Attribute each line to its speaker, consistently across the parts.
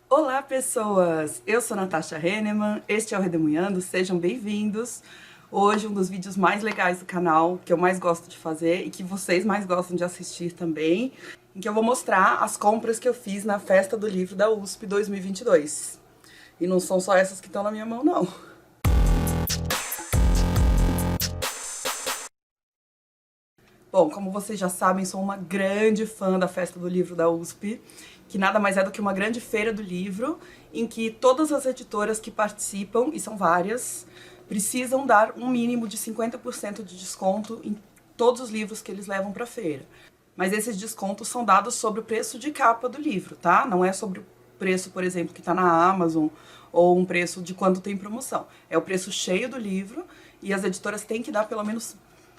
Speaker 1: Olá, pessoas! Eu sou Natasha Henneman, este é o Redemoinhando, sejam bem-vindos. Hoje um dos vídeos mais legais do canal, que eu mais gosto de fazer e que vocês mais gostam de assistir também, em que eu vou mostrar as compras que eu fiz na Festa do Livro da USP 2022. E não são só essas que estão na minha mão, não. Bom, como vocês já sabem, sou uma grande fã da Festa do Livro da USP, que nada mais é do que uma grande feira do livro, em que todas as editoras que participam, e são várias, precisam dar um mínimo de 50% de desconto em todos os livros que eles levam para a feira. Mas esses descontos são dados sobre o preço de capa do livro, tá? Não é sobre o preço, por exemplo, que está na Amazon, ou um preço de quando tem promoção. É o preço cheio do livro, e as editoras têm que dar pelo menos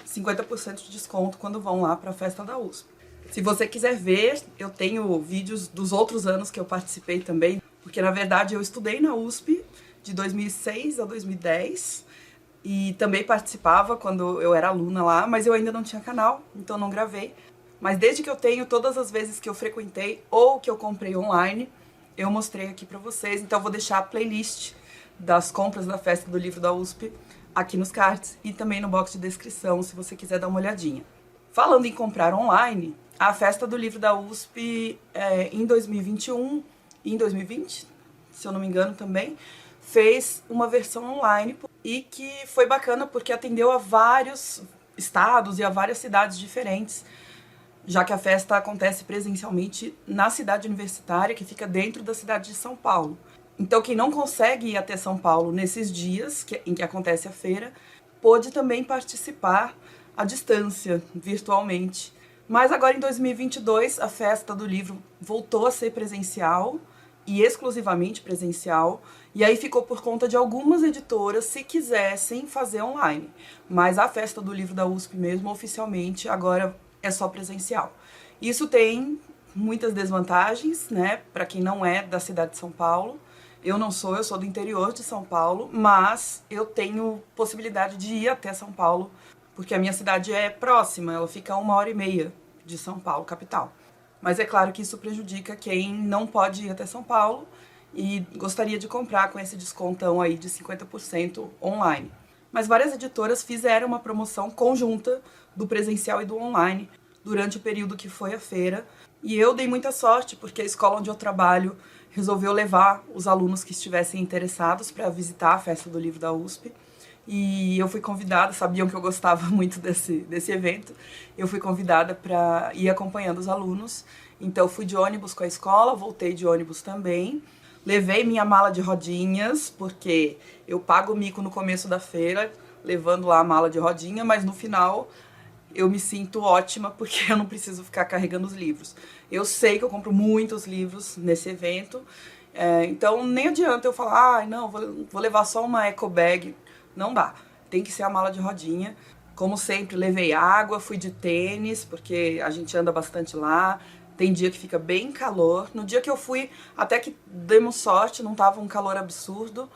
Speaker 1: 50% de desconto quando vão lá para a festa da USP. Se você quiser ver, eu tenho vídeos dos outros anos que eu participei também, porque na verdade eu estudei na USP de 2006 a 2010 e também participava quando eu era aluna lá, mas eu ainda não tinha canal, então não gravei. Mas desde que eu tenho, todas as vezes que eu frequentei ou que eu comprei online, eu mostrei aqui pra vocês, então eu vou deixar a playlist das compras da Festa do Livro da USP aqui nos cards e também no box de descrição, se você quiser dar uma olhadinha. Falando em comprar online, a Festa do Livro da USP em 2021 e em 2020, se eu não me engano também, fez uma versão online e que foi bacana porque atendeu a vários estados e a várias cidades diferentes, já que a festa acontece presencialmente na cidade universitária, que fica dentro da cidade de São Paulo. Então, quem não consegue ir até São Paulo nesses dias em que acontece a feira, pôde também participar à distância, virtualmente. Mas agora, em 2022, a Festa do Livro voltou a ser presencial, e exclusivamente presencial, e aí ficou por conta de algumas editoras se quisessem fazer online. Mas a Festa do Livro da USP mesmo, oficialmente, agora é só presencial. Isso tem muitas desvantagens, né, para quem não é da cidade de São Paulo. Eu sou do interior de São Paulo, mas eu tenho possibilidade de ir até São Paulo, porque a minha cidade é próxima, ela fica a 1h30 de São Paulo, capital. Mas é claro que isso prejudica quem não pode ir até São Paulo e gostaria de comprar com esse descontão aí de 50% online. Mas várias editoras fizeram uma promoção conjunta do presencial e do online durante o período que foi a feira. E eu dei muita sorte, porque a escola onde eu trabalho resolveu levar os alunos que estivessem interessados para visitar a Festa do Livro da USP. E eu fui convidada, sabiam que eu gostava muito desse evento, eu fui convidada para ir acompanhando os alunos. Então fui de ônibus com a escola, voltei de ônibus também. Levei minha mala de rodinhas, porque eu pago o mico no começo da feira, levando lá a mala de rodinha, mas no final eu me sinto ótima, porque eu não preciso ficar carregando os livros. Eu sei que eu compro muitos livros nesse evento, então nem adianta eu falar, não, vou levar só uma eco bag. Não dá, tem que ser a mala de rodinha. Como sempre, levei água, fui de tênis, porque a gente anda bastante lá. Tem dia que fica bem calor. No dia que eu fui, até que demos sorte, não tava um calor absurdo.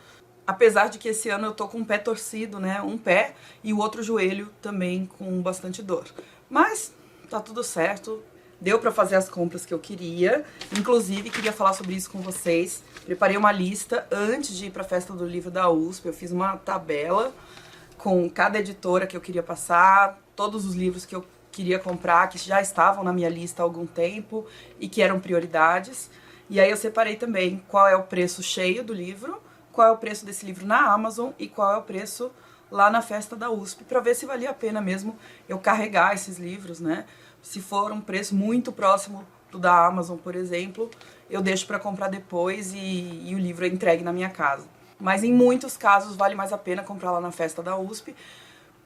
Speaker 1: Apesar de que esse ano eu tô com um pé torcido, né? Um pé e o outro joelho também com bastante dor. Mas tá tudo certo. Deu pra fazer as compras que eu queria. Inclusive, queria falar sobre isso com vocês. Preparei uma lista antes de ir pra Festa do Livro da USP. Eu fiz uma tabela com cada editora que eu queria passar, todos os livros que eu queria comprar, que já estavam na minha lista há algum tempo e que eram prioridades. E aí eu separei também qual é o preço cheio do livro, qual é o preço desse livro na Amazon e qual é o preço lá na Festa da USP, para ver se valia a pena mesmo eu carregar esses livros, né? Se for um preço muito próximo do da Amazon, por exemplo, eu deixo para comprar depois e o livro é entregue na minha casa. Mas em muitos casos vale mais a pena comprar lá na Festa da USP,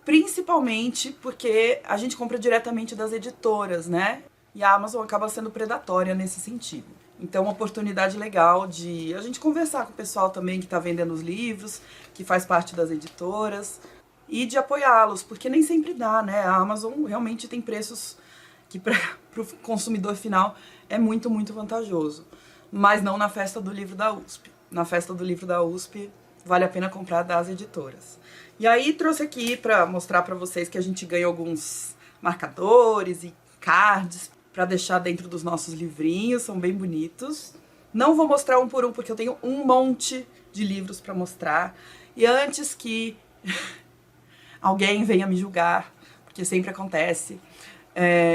Speaker 1: principalmente porque a gente compra diretamente das editoras, né? E a Amazon acaba sendo predatória nesse sentido. Então, uma oportunidade legal de a gente conversar com o pessoal também que está vendendo os livros, que faz parte das editoras, e de apoiá-los, porque nem sempre dá, né? A Amazon realmente tem preços que para o consumidor final é muito, muito vantajoso. Mas não na Festa do Livro da USP. Na Festa do Livro da USP vale a pena comprar das editoras. E aí trouxe aqui para mostrar para vocês que a gente ganha alguns marcadores e cards para deixar dentro dos nossos livrinhos, são bem bonitos. Não vou mostrar um por um, porque eu tenho um monte de livros para mostrar. E antes que alguém venha me julgar, porque sempre acontece,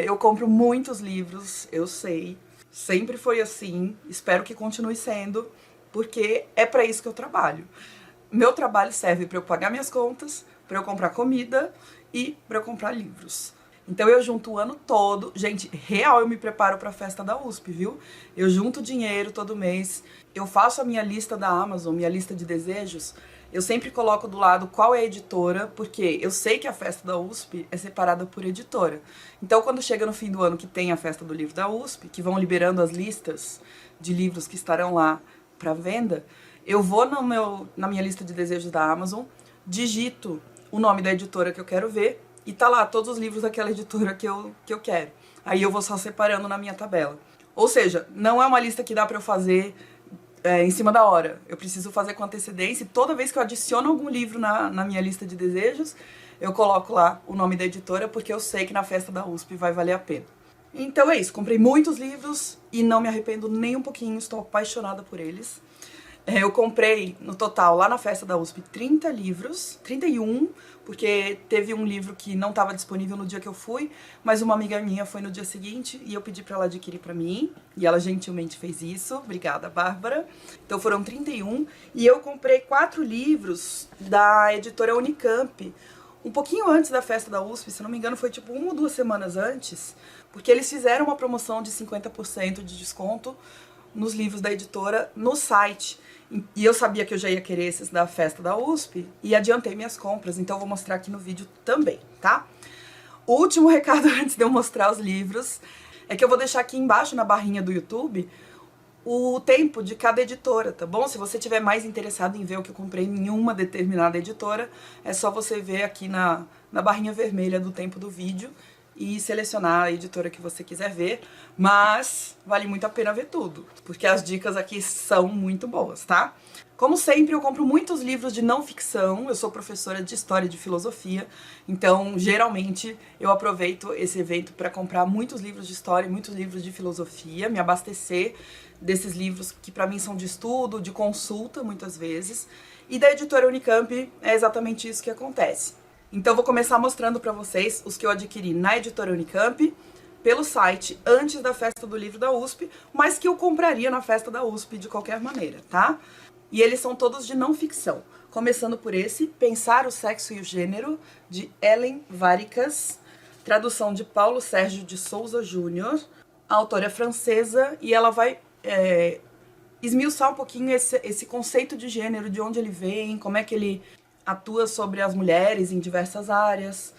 Speaker 1: eu compro muitos livros, eu sei. Sempre foi assim, espero que continue sendo, porque é para isso que eu trabalho. Meu trabalho serve para eu pagar minhas contas, para eu comprar comida e para eu comprar livros. Então eu junto o ano todo, gente, real eu me preparo para a festa da USP, viu? Eu junto dinheiro todo mês, eu faço a minha lista da Amazon, minha lista de desejos, eu sempre coloco do lado qual é a editora, porque eu sei que a festa da USP é separada por editora. Então quando chega no fim do ano que tem a festa do livro da USP, que vão liberando as listas de livros que estarão lá para venda, eu vou na minha lista de desejos da Amazon, digito o nome da editora que eu quero ver e tá lá todos os livros daquela editora que eu quero. Aí eu vou só separando na minha tabela. Ou seja, não é uma lista que dá pra eu fazer em cima da hora. Eu preciso fazer com antecedência e toda vez que eu adiciono algum livro na minha lista de desejos, eu coloco lá o nome da editora porque eu sei que na festa da USP vai valer a pena. Então é isso, comprei muitos livros e não me arrependo nem um pouquinho, estou apaixonada por eles. Eu comprei, no total, lá na festa da USP, 30 livros, 31, porque teve um livro que não estava disponível no dia que eu fui, mas uma amiga minha foi no dia seguinte e eu pedi para ela adquirir para mim, e ela gentilmente fez isso. Obrigada, Bárbara. Então foram 31, e eu comprei 4 livros da editora Unicamp, um pouquinho antes da festa da USP, se não me engano foi tipo 1 ou 2 semanas antes, porque eles fizeram uma promoção de 50% de desconto nos livros da editora no site. E eu sabia que eu já ia querer esses da festa da USP e adiantei minhas compras, então eu vou mostrar aqui no vídeo também, tá? O último recado antes de eu mostrar os livros é que eu vou deixar aqui embaixo na barrinha do YouTube o tempo de cada editora, tá bom? Se você tiver mais interessado em ver o que eu comprei em uma determinada editora, é só você ver aqui na barrinha vermelha do tempo do vídeo e selecionar a editora que você quiser ver, mas vale muito a pena ver tudo, porque as dicas aqui são muito boas, tá? Como sempre, eu compro muitos livros de não ficção, eu sou professora de História e de Filosofia, então, geralmente, eu aproveito esse evento para comprar muitos livros de História e muitos livros de Filosofia, me abastecer desses livros que para mim são de estudo, de consulta, muitas vezes, e da editora Unicamp é exatamente isso que acontece. Então vou começar mostrando para vocês os que eu adquiri na editora Unicamp, pelo site, antes da festa do livro da USP, mas que eu compraria na festa da USP de qualquer maneira, tá? E eles são todos de não ficção. Começando por esse, Pensar o Sexo e o Gênero, de Ellen Varicas, tradução de Paulo Sérgio de Souza Júnior. A autora é francesa e ela vai esmiuçar um pouquinho esse conceito de gênero, de onde ele vem, como é que ele atua sobre as mulheres em diversas áreas,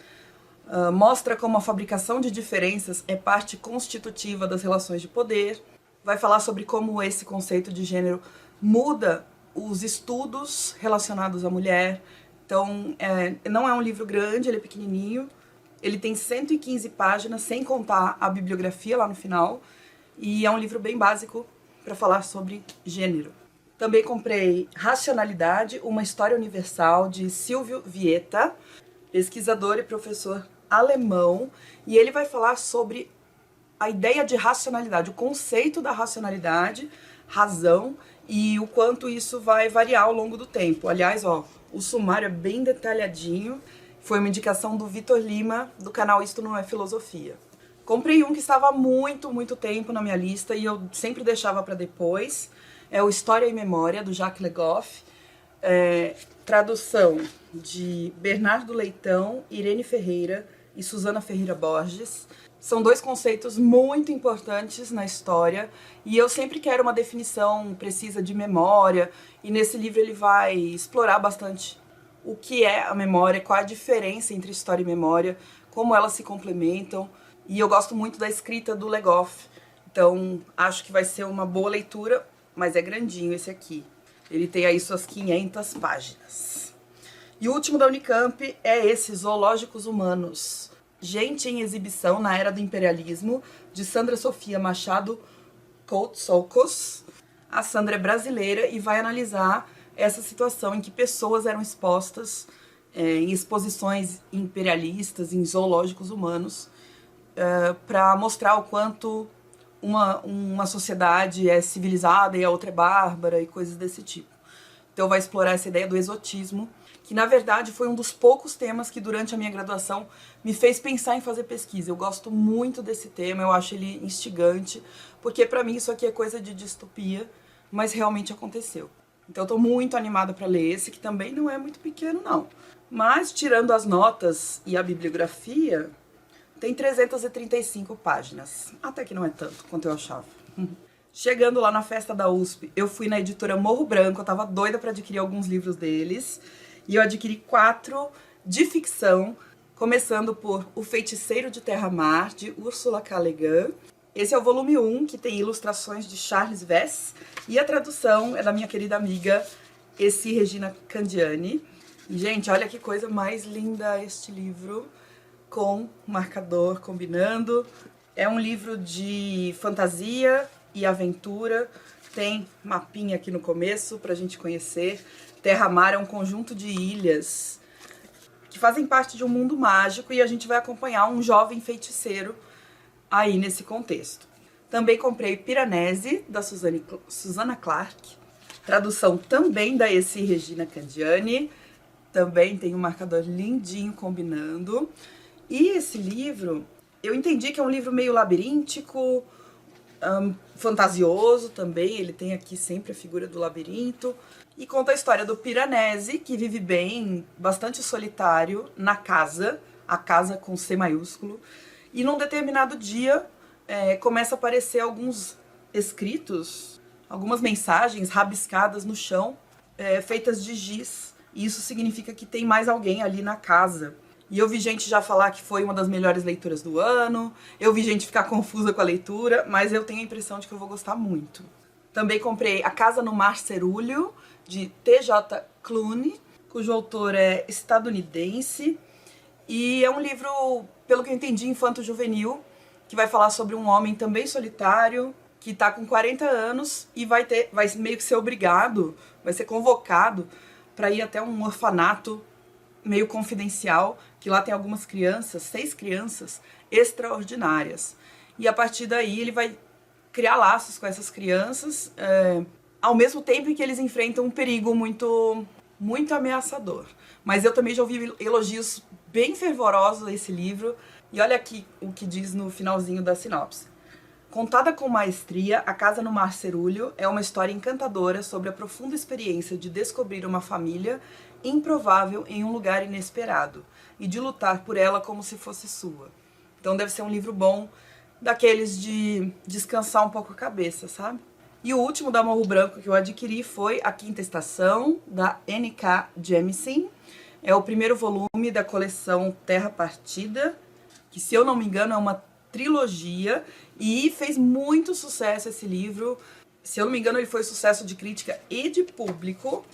Speaker 1: mostra como a fabricação de diferenças é parte constitutiva das relações de poder, vai falar sobre como esse conceito de gênero muda os estudos relacionados à mulher. Então, não é um livro grande, ele é pequenininho, ele tem 115 páginas, sem contar a bibliografia lá no final, e é um livro bem básico para falar sobre gênero. Também comprei Racionalidade, uma história universal, de Silvio Vieta, pesquisador e professor alemão, e ele vai falar sobre a ideia de racionalidade, o conceito da racionalidade, razão, e o quanto isso vai variar ao longo do tempo. Aliás, ó, o sumário é bem detalhadinho, foi uma indicação do Vitor Lima, do canal Isto Não É Filosofia. Comprei um que estava há muito tempo na minha lista e eu sempre deixava para depois. É o História e Memória, do Jacques Le Goff, tradução de Bernardo Leitão, Irene Ferreira e Susana Ferreira Borges. São 2 conceitos muito importantes na história e eu sempre quero uma definição precisa de memória, e nesse livro ele vai explorar bastante o que é a memória, qual a diferença entre história e memória, como elas se complementam, e eu gosto muito da escrita do Le Goff, então acho que vai ser uma boa leitura, mas é grandinho esse aqui. Ele tem aí suas 500 páginas. E o último da Unicamp é esse, Zoológicos Humanos. Gente em Exibição na Era do Imperialismo, de Sandra Sofia Machado Coutsoucos. A Sandra é brasileira e vai analisar essa situação em que pessoas eram expostas em exposições imperialistas, em zoológicos humanos, para mostrar o quanto uma sociedade é civilizada e a outra é bárbara e coisas desse tipo. Então vai explorar essa ideia do exotismo, que na verdade foi um dos poucos temas que durante a minha graduação me fez pensar em fazer pesquisa. Eu gosto muito desse tema, eu acho ele instigante, porque pra mim isso aqui é coisa de distopia, mas realmente aconteceu. Então eu tô muito animada pra ler esse, que também não é muito pequeno não. Mas tirando as notas e a bibliografia, tem 335 páginas. Até que não é tanto quanto eu achava. Chegando lá na festa da USP, eu fui na editora Morro Branco, eu tava doida pra adquirir alguns livros deles. E eu adquiri 4 de ficção, começando por O Feiticeiro de Terra-Mar, de Ursula K. Le Guin. Esse é o volume 1, que tem ilustrações de Charles Vess. E a tradução é da minha querida amiga Essi Regina Candiani. E, gente, olha que coisa mais linda este livro, com marcador combinando. É um livro de fantasia e aventura. Tem mapinha aqui no começo pra gente conhecer. Terra-Mar é um conjunto de ilhas que fazem parte de um mundo mágico e a gente vai acompanhar um jovem feiticeiro aí nesse contexto. Também comprei Piranesi, da Susanna Clarke, tradução também da Essi Regina Candiani, também tem um marcador lindinho combinando. E esse livro, eu entendi que é um livro meio labiríntico, fantasioso também, ele tem aqui sempre a figura do labirinto, e conta a história do Piranesi, que vive bem, bastante solitário, na casa, a casa com C maiúsculo, e num determinado dia começa a aparecer alguns escritos, algumas mensagens rabiscadas no chão, feitas de giz, e isso significa que tem mais alguém ali na casa. E eu vi gente já falar que foi uma das melhores leituras do ano, eu vi gente ficar confusa com a leitura, mas eu tenho a impressão de que eu vou gostar muito. Também comprei A Casa no Mar Cerúleo, de T.J. Clune, cujo autor é estadunidense, e é um livro, pelo que eu entendi, infanto-juvenil, que vai falar sobre um homem também solitário, que tá com 40 anos e vai meio que ser obrigado, vai ser convocado para ir até um orfanato meio confidencial, que lá tem algumas crianças, 6 crianças extraordinárias. E a partir daí ele vai criar laços com essas crianças, ao mesmo tempo em que eles enfrentam um perigo muito, muito ameaçador. Mas eu também já ouvi elogios bem fervorosos a esse livro, e olha aqui o que diz no finalzinho da sinopse. Contada com maestria, A Casa no Mar Cerúleo é uma história encantadora sobre a profunda experiência de descobrir uma família improvável em um lugar inesperado e de lutar por ela como se fosse sua. Então deve ser um livro bom, daqueles de descansar um pouco a cabeça, sabe? E o último da Morro Branco que eu adquiri foi A Quinta Estação, da N.K. Jemisin. É o primeiro volume da coleção Terra Partida, que, se eu não me engano, é uma trilogia, e fez muito sucesso esse livro. Se eu não me engano, ele foi sucesso de crítica e de público.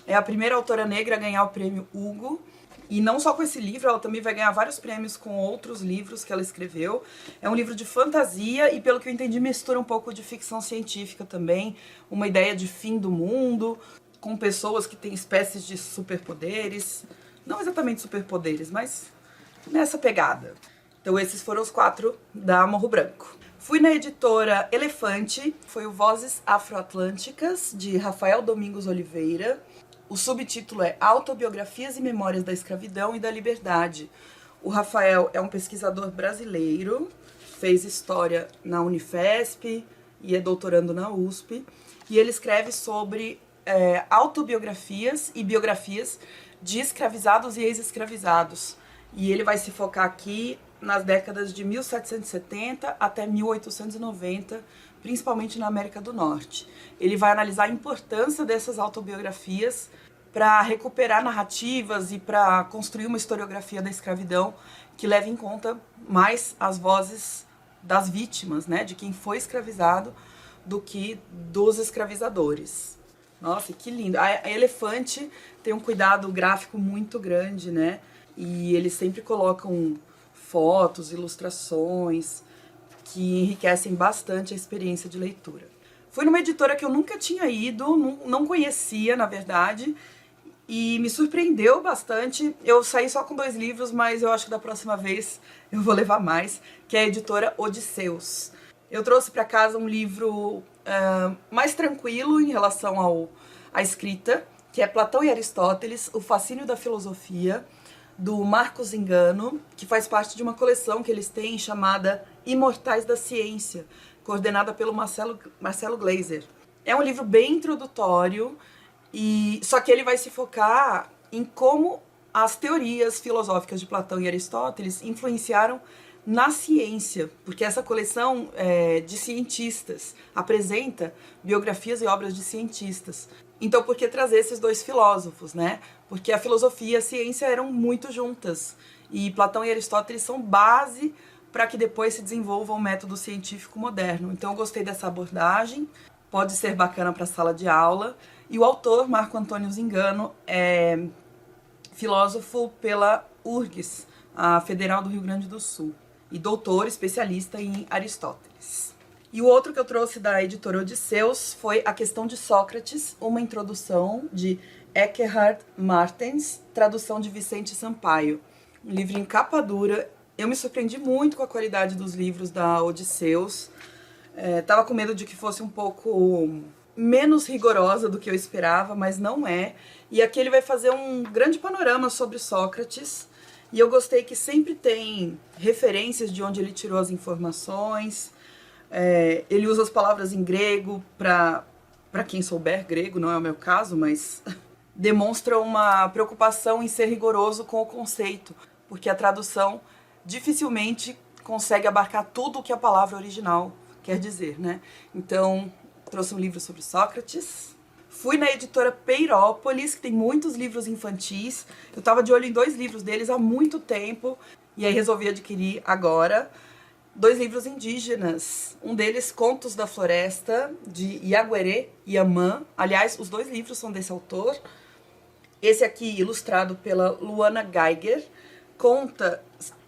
Speaker 1: É a primeira autora negra a ganhar o prêmio Hugo. E não só com esse livro, ela também vai ganhar vários prêmios com outros livros que ela escreveu. É um livro de fantasia e, pelo que eu entendi, mistura um pouco de ficção científica também. Uma ideia de fim do mundo, com pessoas que têm espécies de superpoderes. Não exatamente superpoderes, mas nessa pegada. Então esses foram os 4 da Morro Branco. Fui na editora Elefante, foi o Vozes Afroatlânticas, de Rafael Domingos Oliveira. O subtítulo é Autobiografias e Memórias da Escravidão e da Liberdade. O Rafael é um pesquisador brasileiro, fez história na Unifesp e é doutorando na USP. E ele escreve sobre autobiografias e biografias de escravizados e ex-escravizados. E ele vai se focar aqui nas décadas de 1770 até 1890, principalmente na América do Norte. Ele vai analisar a importância dessas autobiografias para recuperar narrativas e para construir uma historiografia da escravidão que leve em conta mais as vozes das vítimas, né, de quem foi escravizado, do que dos escravizadores. Nossa, que lindo! A Elefante tem um cuidado gráfico muito grande, né? E eles sempre colocam fotos, ilustrações que enriquecem bastante a experiência de leitura. Fui numa editora que eu nunca tinha ido, não conhecia, na verdade, e me surpreendeu bastante. Eu saí só com 2 livros, mas eu acho que da próxima vez eu vou levar mais, que é a editora Odisseus. Eu trouxe para casa um livro mais tranquilo em relação à escrita, que é Platão e Aristóteles, O Fascínio da Filosofia, do Marcos Engano, que faz parte de uma coleção que eles têm chamada Imortais da Ciência, coordenada pelo Marcelo Gleiser. É um livro bem introdutório, só que ele vai se focar em como as teorias filosóficas de Platão e Aristóteles influenciaram na ciência, porque essa coleção de cientistas apresenta biografias e obras de cientistas. Então, por que trazer esses dois filósofos, né? Porque a filosofia e a ciência eram muito juntas, e Platão e Aristóteles são base para que depois se desenvolva um método científico moderno. Então, eu gostei dessa abordagem, pode ser bacana para a sala de aula. E o autor, Marco Antônio Zingano, é filósofo pela URGS, a Federal do Rio Grande do Sul, e doutor especialista em Aristóteles. E o outro que eu trouxe da editora Odisseus foi A Questão de Sócrates, uma introdução de Eckhard Martens, tradução de Vicente Sampaio. Um livro em capa dura. Eu me surpreendi muito com a qualidade dos livros da Odisseus. Tava com medo de que fosse um pouco menos rigorosa do que eu esperava, mas não é. E aqui ele vai fazer um grande panorama sobre Sócrates. E eu gostei que sempre tem referências de onde ele tirou as informações. Ele usa as palavras em grego para quem souber grego, não é o meu caso, mas demonstra uma preocupação em ser rigoroso com o conceito, porque a tradução dificilmente consegue abarcar tudo o que a palavra original quer dizer, né? Então, trouxe um livro sobre Sócrates. Fui na editora Peirópolis, que tem muitos livros infantis. Eu estava de olho em 2 livros deles há muito tempo, e aí resolvi adquirir agora. 2 livros indígenas. Um deles, Contos da Floresta, de Iaguerê Yamã. Aliás, os 2 livros são desse autor. Esse aqui, ilustrado pela Luana Geiger, conta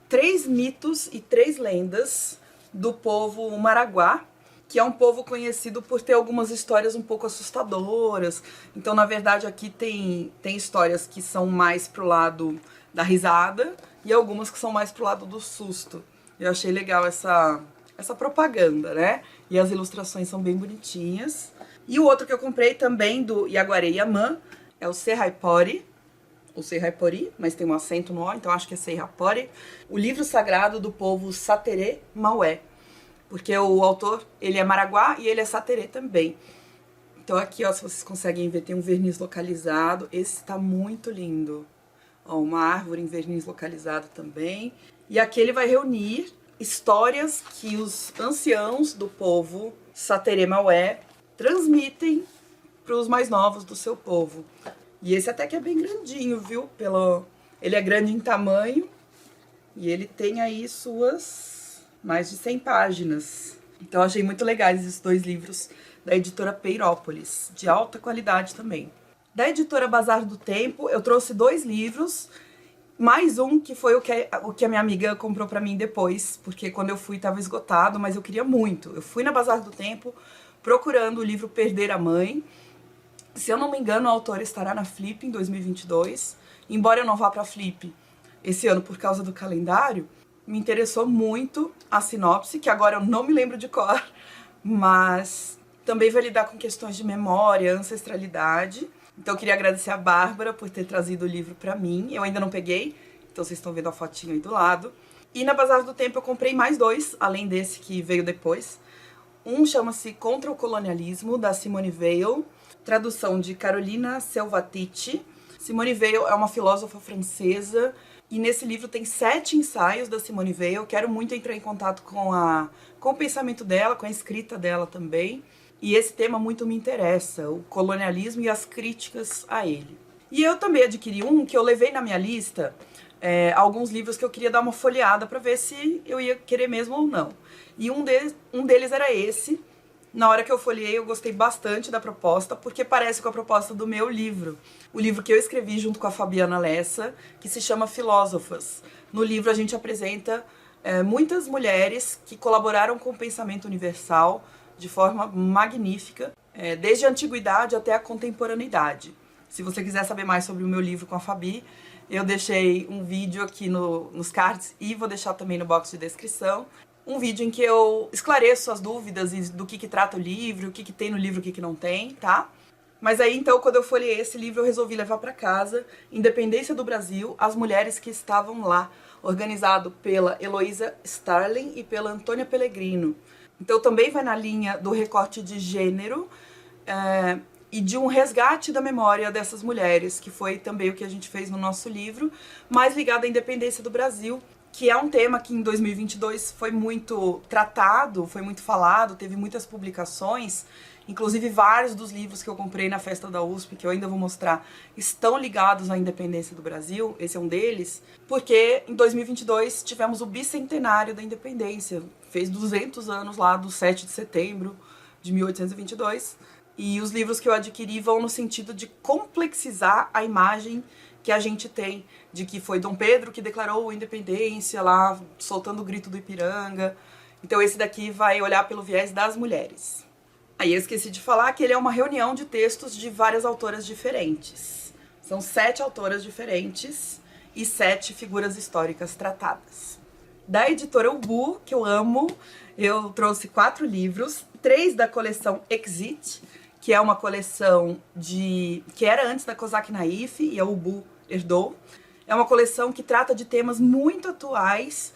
Speaker 1: 3 mitos e 3 lendas do povo Maraguá, que é um povo conhecido por ter algumas histórias um pouco assustadoras. Então, na verdade, aqui tem histórias que são mais pro lado da risada e algumas que são mais pro lado do susto. Eu achei legal essa propaganda, né? E as ilustrações são bem bonitinhas. E o outro que eu comprei também, do Iaguaré Yamã, é o Serraipori, ou Serraipori, mas tem um acento no O, então acho que é Serraipori. O livro sagrado do povo Saterê Maué. Porque o autor, ele é Maraguá e ele é Saterê também. Então aqui, ó, se vocês conseguem ver, tem um verniz localizado. Esse tá muito lindo. Ó, uma árvore em verniz localizado também. E aqui ele vai reunir histórias que os anciãos do povo Saterê Maué transmitem para os mais novos do seu povo. E esse até que é bem grandinho, viu? Ele é grande em tamanho e ele tem aí suas mais de 100 páginas. Então eu achei muito legais esses 2 livros da editora Peirópolis, de alta qualidade também. Da editora Bazar do Tempo, eu trouxe 2 livros, mais um que foi o que a minha amiga comprou pra mim depois, porque quando eu fui estava esgotado, mas eu queria muito. Eu fui na Bazar do Tempo procurando o livro Perder a Mãe. Se eu não me engano, o autor estará na Flip em 2022. Embora eu não vá pra Flip esse ano por causa do calendário, me interessou muito a sinopse, que agora eu não me lembro de cor, mas também vai lidar com questões de memória, ancestralidade. Então eu queria agradecer a Bárbara por ter trazido o livro pra mim. Eu ainda não peguei, então vocês estão vendo a fotinha aí do lado. E na Bazar do Tempo eu comprei mais 2, além desse que veio depois. Um chama-se Contra o Colonialismo, da Simone Weil, tradução de Carolina Selvatici. Simone Weil é uma filósofa francesa, e nesse livro tem 7 ensaios da Simone Weil. Eu quero muito entrar em contato com o pensamento dela, com a escrita dela também. E esse tema muito me interessa, o colonialismo e as críticas a ele. E eu também adquiri um que eu levei na minha lista, alguns livros que eu queria dar uma folheada para ver se eu ia querer mesmo ou não. E um deles era esse. Na hora que eu folhei, eu gostei bastante da proposta, porque parece com a proposta do meu livro. O livro que eu escrevi junto com a Fabiana Lessa, que se chama Filósofas. No livro a gente apresenta muitas mulheres que colaboraram com o pensamento universal de forma magnífica, desde a antiguidade até a contemporaneidade. Se você quiser saber mais sobre o meu livro com a Fabi, eu deixei um vídeo aqui nos cards e vou deixar também no box de descrição. um vídeo em que eu esclareço as dúvidas do que trata o livro, o que tem no livro, o que não tem, tá? Mas aí, então, quando eu folhei esse livro, eu resolvi levar para casa Independência do Brasil, As Mulheres que Estavam Lá, organizado pela Heloísa Starling e pela Antônia Pellegrino. Então, também vai na linha do recorte de gênero e de um resgate da memória dessas mulheres, que foi também o que a gente fez no nosso livro, mais ligado à independência do Brasil, que é um tema que em 2022 foi muito tratado, foi muito falado, teve muitas publicações. Inclusive, vários dos livros que eu comprei na festa da USP, que eu ainda vou mostrar, estão ligados à independência do Brasil. Esse é um deles. Porque em 2022 tivemos o bicentenário da independência. Fez 200 anos lá do 7 de setembro de 1822. E os livros que eu adquiri vão no sentido de complexizar a imagem que a gente tem de que foi Dom Pedro que declarou a independência lá, soltando o grito do Ipiranga. Então esse daqui vai olhar pelo viés das mulheres. Aí eu esqueci de falar que ele é uma reunião de textos de várias autoras diferentes. São 7 autoras diferentes e 7 figuras históricas tratadas. Da editora Ubu, que eu amo, eu trouxe 4 livros, 3 da coleção Exit, que é uma coleção que era antes da Kozak Naif e a Ubu herdou. É uma coleção que trata de temas muito atuais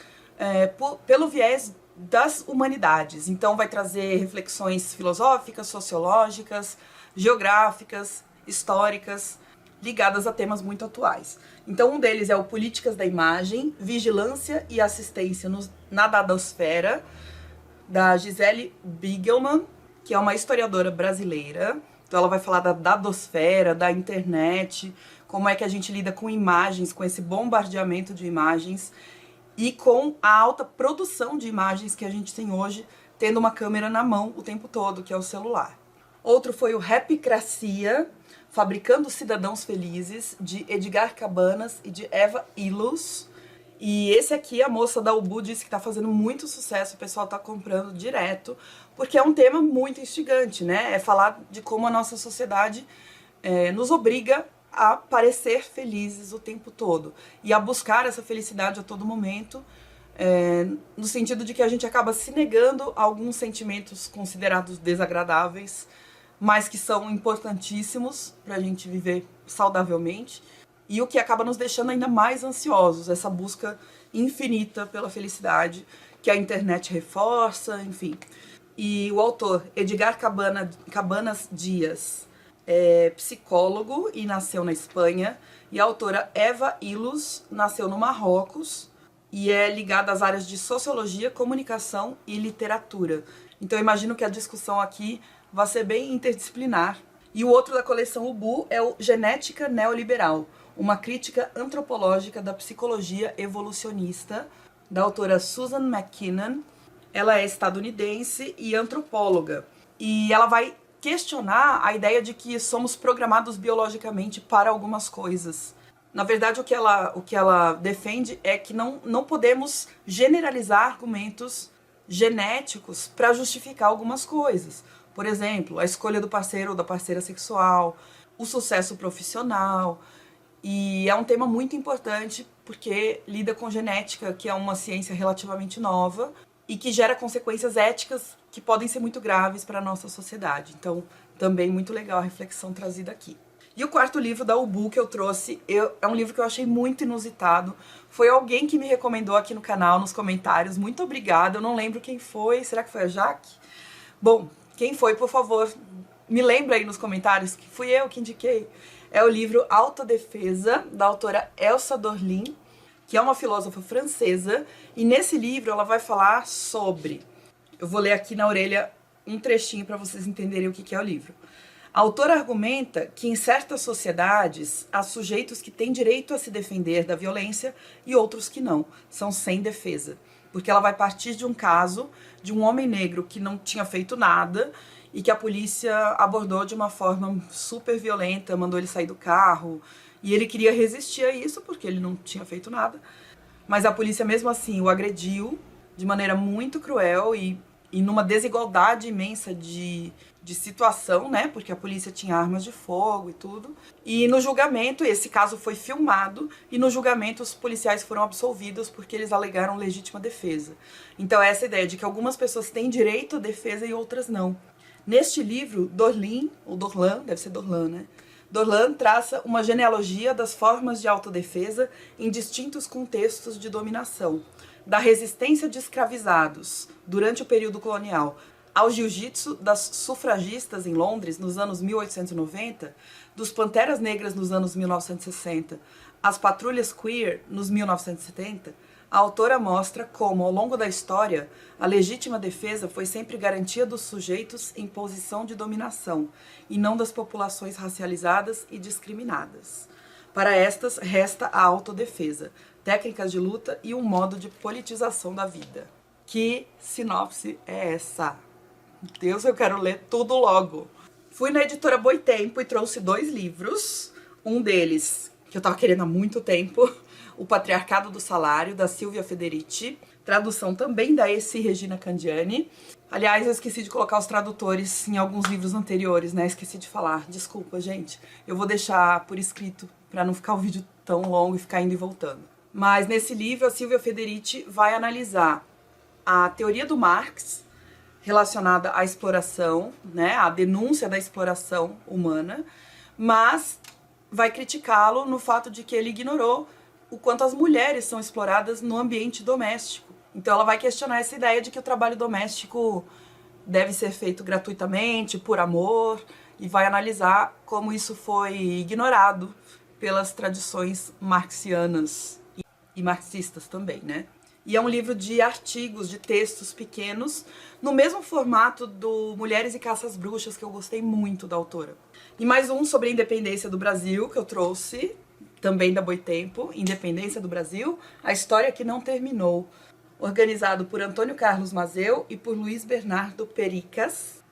Speaker 1: pelo viés das humanidades. Então vai trazer reflexões filosóficas, sociológicas, geográficas, históricas, ligadas a temas muito atuais. Então um deles é o Políticas da Imagem, Vigilância e Assistência na Dadosfera, da Gisele Bigelman, que é uma historiadora brasileira. Então ela vai falar da dadosfera, da internet, como é que a gente lida com imagens, com esse bombardeamento de imagens, e com a alta produção de imagens que a gente tem hoje, tendo uma câmera na mão o tempo todo, que é o celular. Outro foi o Rapicracia, Fabricando Cidadãos Felizes, de Edgar Cabanas e de Eva Illouz. E esse aqui, a moça da Ubu disse que tá fazendo muito sucesso, o pessoal tá comprando direto, porque é um tema muito instigante, né? É falar de como a nossa sociedade nos obriga a parecer felizes o tempo todo e a buscar essa felicidade a todo momento, no sentido de que a gente acaba se negando a alguns sentimentos considerados desagradáveis, mas que são importantíssimos para a gente viver saudavelmente, e o que acaba nos deixando ainda mais ansiosos, essa busca infinita pela felicidade que a internet reforça, enfim. E o autor Edgar Cabanas Dias é psicólogo e nasceu na Espanha, e a autora Eva Illouz nasceu no Marrocos e é ligada às áreas de sociologia, comunicação e literatura. Então eu imagino que a discussão aqui vai ser bem interdisciplinar. E o outro da coleção Ubu é o Genética Neoliberal, uma crítica antropológica da psicologia evolucionista, da autora Susan McKinnon. Ela é estadunidense e antropóloga, e ela vai questionar a ideia de que somos programados biologicamente para algumas coisas. Na verdade, o que ela defende é que não podemos generalizar argumentos genéticos para justificar algumas coisas. Por exemplo, a escolha do parceiro ou da parceira sexual, o sucesso profissional. E é um tema muito importante porque lida com genética, que é uma ciência relativamente nova e que gera consequências éticas que podem ser muito graves para a nossa sociedade. Então, também muito legal a reflexão trazida aqui. E o quarto livro da Ubu que eu trouxe é um livro que eu achei muito inusitado. Foi alguém que me recomendou aqui no canal, nos comentários. Muito obrigada. Eu não lembro quem foi. Será que foi a Jaque? Bom, quem foi, por favor, me lembra aí nos comentários que fui eu que indiquei. É o livro Autodefesa, da autora Elsa Dorlin, que é uma filósofa francesa. E nesse livro ela vai falar sobre... Eu vou ler aqui na orelha um trechinho para vocês entenderem o que é o livro. A autora argumenta que em certas sociedades há sujeitos que têm direito a se defender da violência e outros que não, são sem defesa. Porque ela vai partir de um caso de um homem negro que não tinha feito nada e que a polícia abordou de uma forma super violenta, mandou ele sair do carro, e ele queria resistir a isso porque ele não tinha feito nada. Mas a polícia mesmo assim o agrediu de maneira muito cruel e numa desigualdade imensa de de situação, né? Porque a polícia tinha armas de fogo e tudo. E no julgamento, esse caso foi filmado, e no julgamento os policiais foram absolvidos porque eles alegaram legítima defesa. Então essa ideia de que algumas pessoas têm direito à defesa e outras não. Neste livro, Dorlin, ou Dorlan, deve ser Dorlan, né? Dorlan traça uma genealogia das formas de autodefesa em distintos contextos de dominação, da resistência de escravizados durante o período colonial ao jiu-jitsu das sufragistas em Londres nos anos 1890, dos panteras negras nos anos 1960, às patrulhas queer nos 1970, a autora mostra como, ao longo da história, a legítima defesa foi sempre garantia dos sujeitos em posição de dominação, e não das populações racializadas e discriminadas. Para estas, resta a autodefesa, técnicas de luta e um modo de politização da vida. Que sinopse é essa? Deus, eu quero ler tudo logo. Fui na editora Boitempo e trouxe 2 livros. Um deles, que eu tava querendo há muito tempo, O Patriarcado do Salário, da Silvia Federici. Tradução também da Essi Regina Candiani. Aliás, eu esqueci de colocar os tradutores em alguns livros anteriores, né? Esqueci de falar. Desculpa, gente. Eu vou deixar por escrito, pra não ficar o vídeo tão longo e ficar indo e voltando. Mas nesse livro, a Silvia Federici vai analisar a teoria do Marx, relacionada à exploração, né, à denúncia da exploração humana, mas vai criticá-lo no fato de que ele ignorou o quanto as mulheres são exploradas no ambiente doméstico. Então ela vai questionar essa ideia de que o trabalho doméstico deve ser feito gratuitamente, por amor, e vai analisar como isso foi ignorado pelas tradições marxianas e marxistas também, né? E é um livro de artigos, de textos pequenos, no mesmo formato do Mulheres e Caças Bruxas, que eu gostei muito da autora. E mais um sobre a independência do Brasil, que eu trouxe, também da Boitempo, Independência do Brasil, a história que não terminou, organizado por Antônio Carlos Mazeu e por Luiz Bernardo Pericas,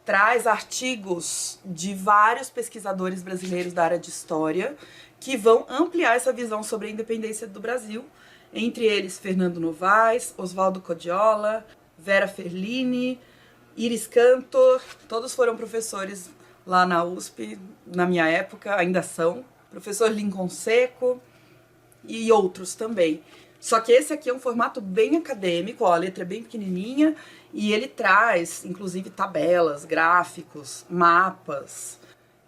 Speaker 1: traz artigos de vários pesquisadores brasileiros da área de história, que vão ampliar essa visão sobre a independência do Brasil, entre eles Fernando Novaes, Oswaldo Codiola, Vera Ferlini, Iris Cantor, todos foram professores lá na USP, na minha época, ainda são, professor Lincoln Seco e outros também. Só que esse aqui é um formato bem acadêmico, ó, a letra é bem pequenininha, e ele traz, inclusive, tabelas, gráficos, mapas.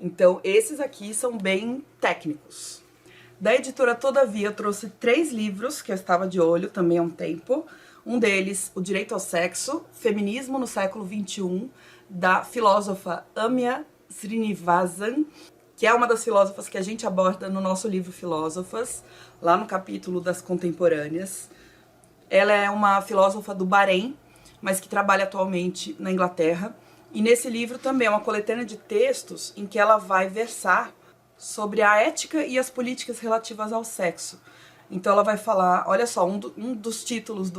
Speaker 1: Então, esses aqui são bem técnicos. Da editora Todavia, eu trouxe 3 livros que eu estava de olho também há um tempo. Um deles, O Direito ao Sexo, Feminismo no Século XXI, da filósofa Amya Srinivasan, que é uma das filósofas que a gente aborda no nosso livro Filósofas, lá no capítulo das contemporâneas. Ela é uma filósofa do Bahrein, mas que trabalha atualmente na Inglaterra. E nesse livro também é uma coletânea de textos em que ela vai versar sobre a ética e as políticas relativas ao sexo. Então ela vai falar, olha só, um dos títulos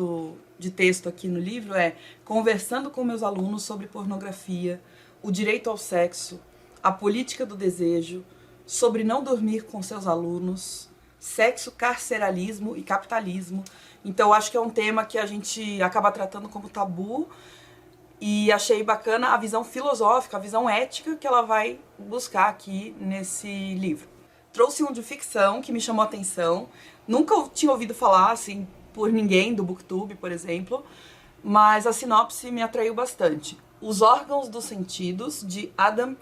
Speaker 1: de texto aqui no livro é Conversando com meus alunos sobre pornografia, o direito ao sexo, a política do desejo, sobre não dormir com seus alunos, sexo, carceralismo e capitalismo. Então eu acho que é um tema que a gente acaba tratando como tabu, e achei bacana a visão filosófica, a visão ética que ela vai buscar aqui nesse livro. Trouxe um de ficção que me chamou a atenção. Nunca tinha ouvido falar, assim, por ninguém do BookTube, por exemplo, mas a sinopse me atraiu bastante. Os Órgãos dos Sentidos, de Adam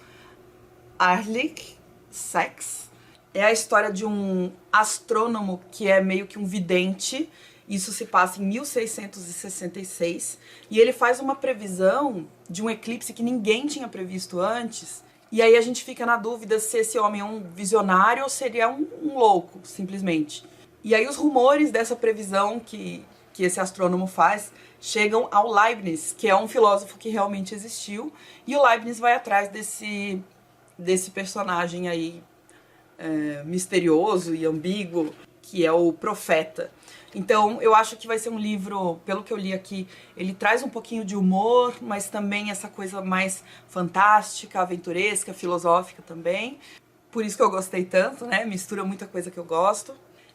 Speaker 1: Ehrlich Sachs. É a história de um astrônomo que é meio que um vidente. Isso se passa em 1666, e ele faz uma previsão de um eclipse que ninguém tinha previsto antes, e aí a gente fica na dúvida se esse homem é um visionário ou seria um louco, simplesmente. E aí os rumores dessa previsão que esse astrônomo faz chegam ao Leibniz, que é um filósofo que realmente existiu, e o Leibniz vai atrás desse personagem aí misterioso e ambíguo, que é o profeta. Então, eu acho que vai ser um livro, pelo que eu li aqui, ele traz um pouquinho de humor, mas também essa coisa mais fantástica, aventuresca, filosófica também. Por isso que eu gostei tanto, né? Mistura muita coisa que eu gosto.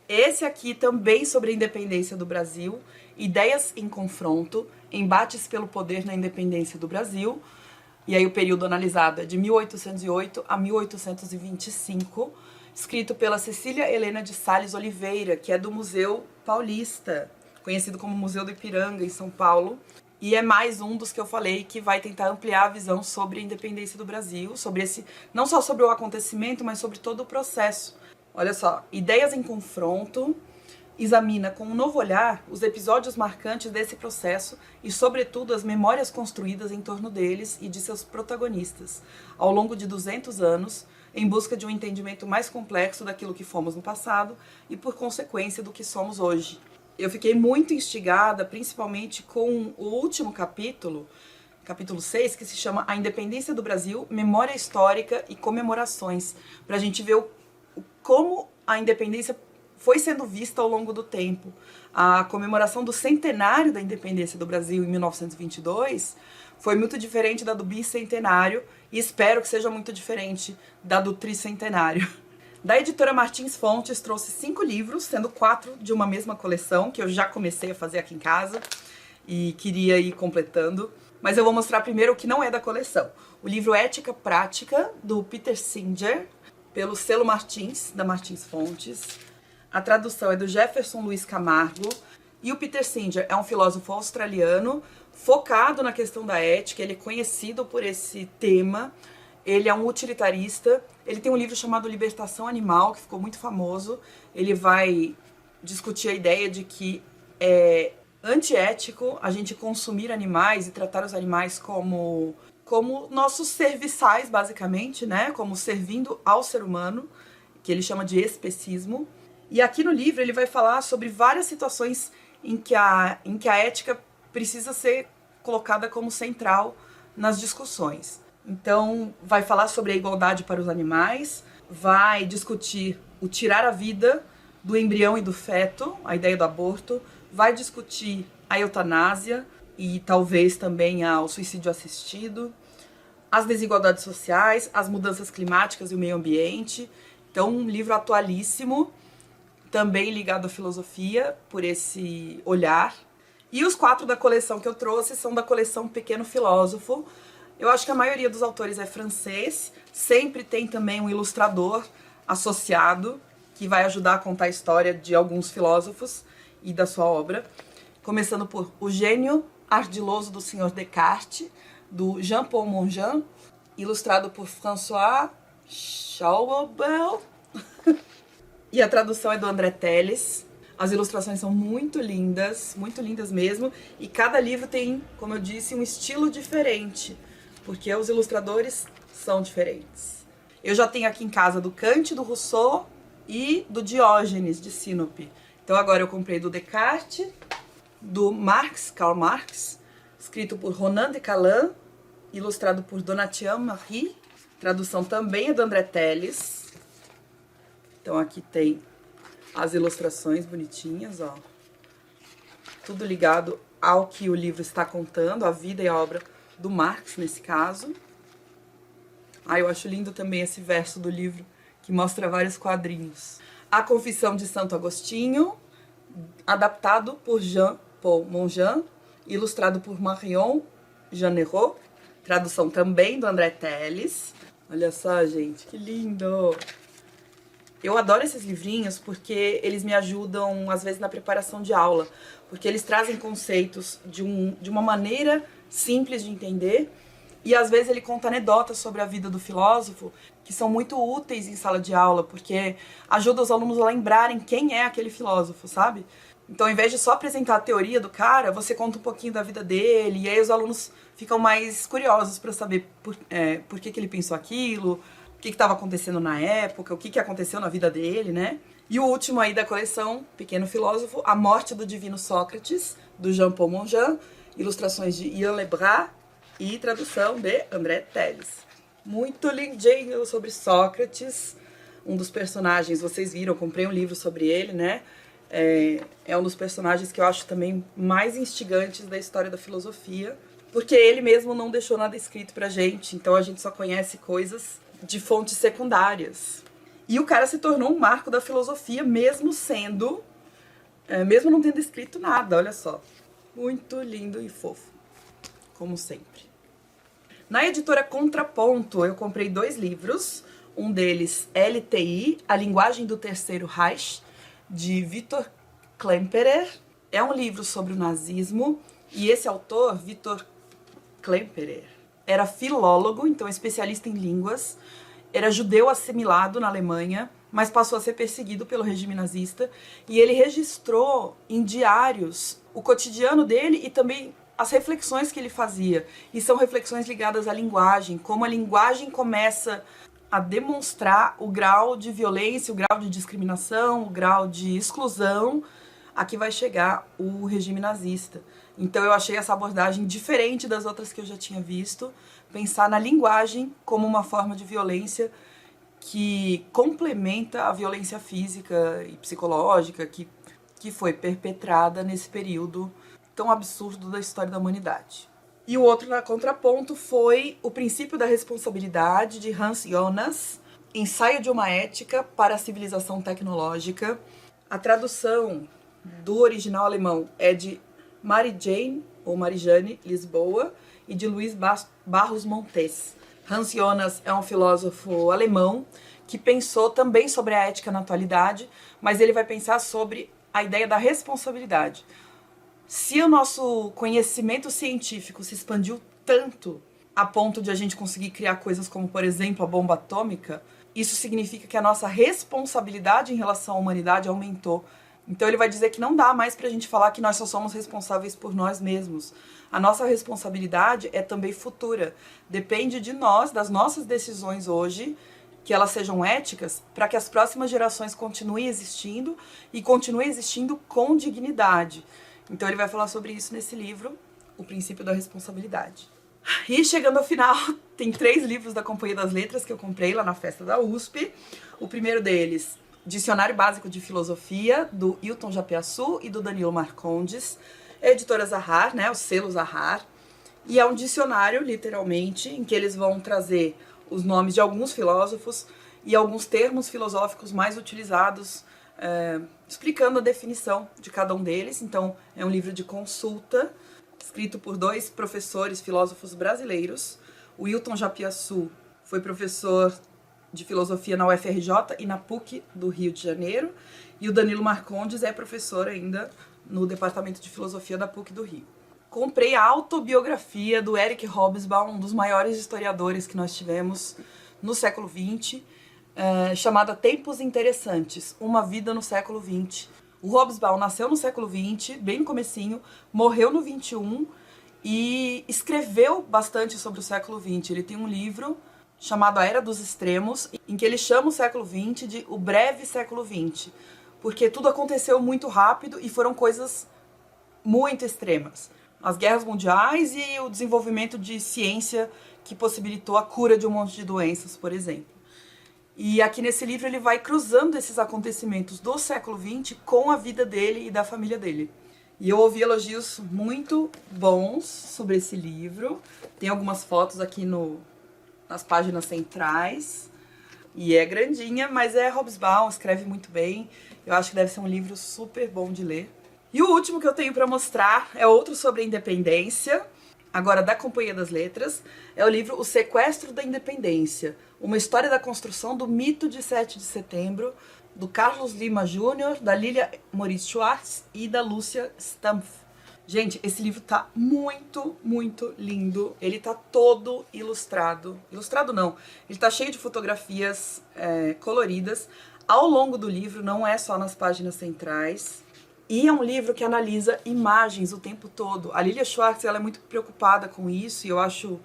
Speaker 1: Esse aqui também sobre a independência do Brasil, Ideias em Confronto, Embates pelo Poder na Independência do Brasil. E aí o período analisado é de 1808 a 1825, escrito pela Cecília Helena de Sales Oliveira, que é do Museu Paulista, conhecido como Museu do Ipiranga, em São Paulo. E é mais um dos que eu falei que vai tentar ampliar a visão sobre a independência do Brasil, sobre esse, não só sobre o acontecimento, mas sobre todo o processo. Olha só, Ideias em Confronto examina com um novo olhar os episódios marcantes desse processo e, sobretudo, as memórias construídas em torno deles e de seus protagonistas, ao longo de 200 anos, em busca de um entendimento mais complexo daquilo que fomos no passado e, por consequência, do que somos hoje. Eu fiquei muito instigada, principalmente com o último capítulo 6, que se chama A Independência do Brasil, Memória Histórica e Comemorações, para a gente ver como a independência foi sendo vista ao longo do tempo. A comemoração do centenário da independência do Brasil em 1922 foi muito diferente da do bicentenário e espero que seja muito diferente da do tricentenário. Da editora Martins Fontes trouxe 5 livros, sendo 4 de uma mesma coleção, que eu já comecei a fazer aqui em casa e queria ir completando. Mas eu vou mostrar primeiro o que não é da coleção. O livro Ética Prática, do Peter Singer, pelo selo Martins, da Martins Fontes. A tradução é do Jefferson Luiz Camargo. E o Peter Singer é um filósofo australiano focado na questão da ética. Ele é conhecido por esse tema. Ele é um utilitarista. Ele tem um livro chamado Libertação Animal, que ficou muito famoso. Ele vai discutir a ideia de que é antiético a gente consumir animais e tratar os animais como nossos serviçais, basicamente, né? Como servindo ao ser humano, que ele chama de especismo. E aqui no livro ele vai falar sobre várias situações em que a ética precisa ser colocada como central nas discussões. Então, vai falar sobre a igualdade para os animais, vai discutir o tirar a vida do embrião e do feto, a ideia do aborto, vai discutir a eutanásia e talvez também o suicídio assistido, as desigualdades sociais, as mudanças climáticas e o meio ambiente. Então, um livro atualíssimo, também ligado à filosofia, por esse olhar. E os 4 da coleção que eu trouxe são da coleção Pequeno Filósofo. Eu acho que a maioria dos autores é francês, sempre tem também um ilustrador associado, que vai ajudar a contar a história de alguns filósofos e da sua obra. Começando por O Gênio Ardiloso do Sr. Descartes, do Jean-Paul Mongean, ilustrado por François Chaubel. E a tradução é do André Teles. As ilustrações são muito lindas mesmo. E cada livro tem, como eu disse, um estilo diferente, porque os ilustradores são diferentes. Eu já tenho aqui em casa do Kant, do Rousseau e do Diógenes, de Sinope. Então agora eu comprei do Descartes, do Marx, Karl Marx, escrito por Ronan de Caland, ilustrado por Donatien Marie. Tradução também é do André Teles. Então aqui tem as ilustrações bonitinhas, ó. Tudo ligado ao que o livro está contando, a vida e a obra do Marx, nesse caso. Eu acho lindo também esse verso do livro, que mostra vários quadrinhos. A Confissão de Santo Agostinho, adaptado por Jean-Paul Mongean, ilustrado por Marion Jeanneret. Tradução também do André Teles. Olha só, gente, que lindo! Eu adoro esses livrinhos porque eles me ajudam, às vezes, na preparação de aula. Porque eles trazem conceitos de uma maneira simples de entender. E, às vezes, ele conta anedotas sobre a vida do filósofo que são muito úteis em sala de aula. Porque ajuda os alunos a lembrarem quem é aquele filósofo, sabe? Então, ao invés de só apresentar a teoria do cara, você conta um pouquinho da vida dele. E aí os alunos ficam mais curiosos para saber por que ele pensou aquilo, o que estava acontecendo na época, o que aconteceu na vida dele, né? E o último aí da coleção, Pequeno Filósofo, A Morte do Divino Sócrates, do Jean-Paul Mongean, ilustrações de Ian Lebras e tradução de André Teles. Muito lindinho sobre Sócrates, um dos personagens, vocês viram, eu comprei um livro sobre ele, né? É um dos personagens que eu acho também mais instigantes da história da filosofia, porque ele mesmo não deixou nada escrito pra gente, então a gente só conhece coisas de fontes secundárias. E o cara se tornou um marco da filosofia, mesmo não tendo escrito nada, olha só. Muito lindo e fofo, como sempre. Na editora Contraponto, eu comprei 2 livros. Um deles, LTI, A Linguagem do Terceiro Reich, de Viktor Klemperer. É um livro sobre o nazismo, e esse autor, Viktor Klemperer, era filólogo, então especialista em línguas, era judeu assimilado na Alemanha, mas passou a ser perseguido pelo regime nazista, e ele registrou em diários o cotidiano dele e também as reflexões que ele fazia. E são reflexões ligadas à linguagem, como a linguagem começa a demonstrar o grau de violência, o grau de discriminação, o grau de exclusão a que vai chegar o regime nazista. Então eu achei essa abordagem diferente das outras que eu já tinha visto, pensar na linguagem como uma forma de violência que complementa a violência física e psicológica que foi perpetrada nesse período tão absurdo da história da humanidade. E o outro na Contraponto foi O Princípio da Responsabilidade, de Hans Jonas, Ensaio de uma Ética para a Civilização Tecnológica. A tradução do original alemão é de Marijane Lisboa e de Luiz Barros Montes. Hans Jonas é um filósofo alemão que pensou também sobre a ética na atualidade, mas ele vai pensar sobre a ideia da responsabilidade. Se o nosso conhecimento científico se expandiu tanto a ponto de a gente conseguir criar coisas como, por exemplo, a bomba atômica, isso significa que a nossa responsabilidade em relação à humanidade aumentou. Então ele vai dizer que não dá mais pra gente falar que nós só somos responsáveis por nós mesmos. A nossa responsabilidade é também futura. Depende de nós, das nossas decisões hoje, que elas sejam éticas, para que as próximas gerações continuem existindo e continuem existindo com dignidade. Então ele vai falar sobre isso nesse livro, O Princípio da Responsabilidade. E chegando ao final, tem 3 livros da Companhia das Letras que eu comprei lá na festa da USP. O primeiro deles, Dicionário Básico de Filosofia, do Hilton Japiaçu e do Danilo Marcondes. É a editora Zahar, né, o selo Zahar. E é um dicionário, literalmente, em que eles vão trazer os nomes de alguns filósofos e alguns termos filosóficos mais utilizados, explicando a definição de cada um deles. Então, é um livro de consulta, escrito por 2 professores filósofos brasileiros. O Hilton Japiaçu foi professor de filosofia na UFRJ e na PUC do Rio de Janeiro, e o Danilo Marcondes é professor ainda no Departamento de Filosofia da PUC do Rio. Comprei a autobiografia do Eric Hobsbawm, um dos maiores historiadores que nós tivemos no século XX, chamada Tempos Interessantes, Uma Vida no Século XX. O Hobsbawm nasceu no século XX, bem no comecinho, morreu no XXI e escreveu bastante sobre o século XX. Ele tem um livro chamado A Era dos Extremos, em que ele chama o século XX de o breve século XX, porque tudo aconteceu muito rápido e foram coisas muito extremas. As guerras mundiais e o desenvolvimento de ciência que possibilitou a cura de um monte de doenças, por exemplo. E aqui nesse livro ele vai cruzando esses acontecimentos do século XX com a vida dele e da família dele. E eu ouvi elogios muito bons sobre esse livro. Tem algumas fotos aqui nas páginas centrais. E é grandinha, mas é Hobsbawm, escreve muito bem. Eu acho que deve ser um livro super bom de ler. E o último que eu tenho para mostrar é outro sobre a independência, agora da Companhia das Letras. É o livro O Sequestro da Independência, uma história da construção do mito de 7 de setembro, do Carlos Lima Júnior, da Lilia Moritz Schwartz e da Lúcia Stampf. Gente, esse livro tá muito, muito lindo. Ele tá todo ilustrado. Ilustrado não, ele tá cheio de fotografias coloridas. Ao longo do livro, não é só nas páginas centrais. E é um livro que analisa imagens o tempo todo. A Lilia Schwartz, ela é muito preocupada com isso e eu acho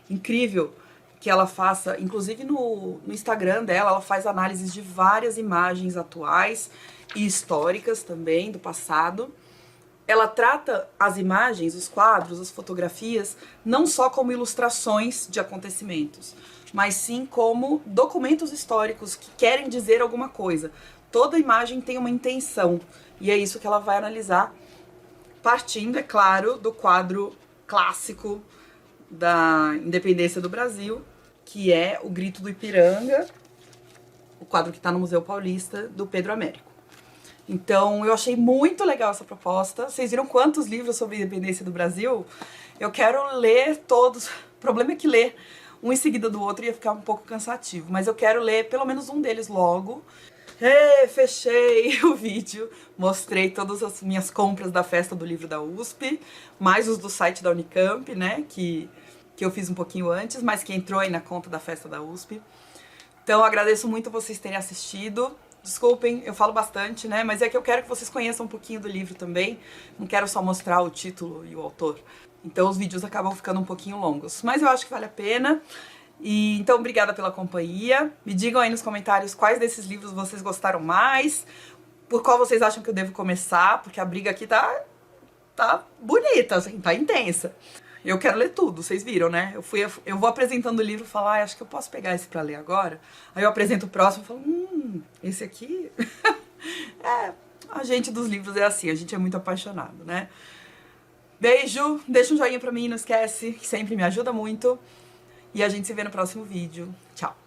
Speaker 1: incrível que ela faça, inclusive no Instagram dela, ela faz análises de várias imagens atuais e históricas também, do passado. Ela trata as imagens, os quadros, as fotografias, não só como ilustrações de acontecimentos, mas sim como documentos históricos que querem dizer alguma coisa. Toda imagem tem uma intenção, e é isso que ela vai analisar, partindo, é claro, do quadro clássico da independência do Brasil, que é o Grito do Ipiranga, o quadro que está no Museu Paulista, do Pedro Américo. Então, eu achei muito legal essa proposta. Vocês viram quantos livros sobre a independência do Brasil? Eu quero ler todos. O problema é que ler um em seguida do outro ia ficar um pouco cansativo, mas eu quero ler pelo menos um deles logo. Fechei o vídeo, mostrei todas as minhas compras da festa do livro da USP, mais os do site da Unicamp, né, que eu fiz um pouquinho antes, mas que entrou aí na conta da festa da USP. Então eu agradeço muito vocês terem assistido. Desculpem, eu falo bastante, né, mas é que eu quero que vocês conheçam um pouquinho do livro também, não quero só mostrar o título e o autor. Então os vídeos acabam ficando um pouquinho longos, mas eu acho que vale a pena. E então, obrigada pela companhia. Me digam aí nos comentários quais desses livros vocês gostaram mais, por qual vocês acham que eu devo começar, porque a briga aqui tá bonita, assim, tá intensa. Eu quero ler tudo, vocês viram, né? Eu vou apresentando o livro e falo, acho que eu posso pegar esse pra ler agora. Aí eu apresento o próximo e falo, esse aqui... a gente dos livros é assim, a gente é muito apaixonado, né? Beijo, deixa um joinha pra mim, não esquece, que sempre me ajuda muito. E a gente se vê no próximo vídeo. Tchau!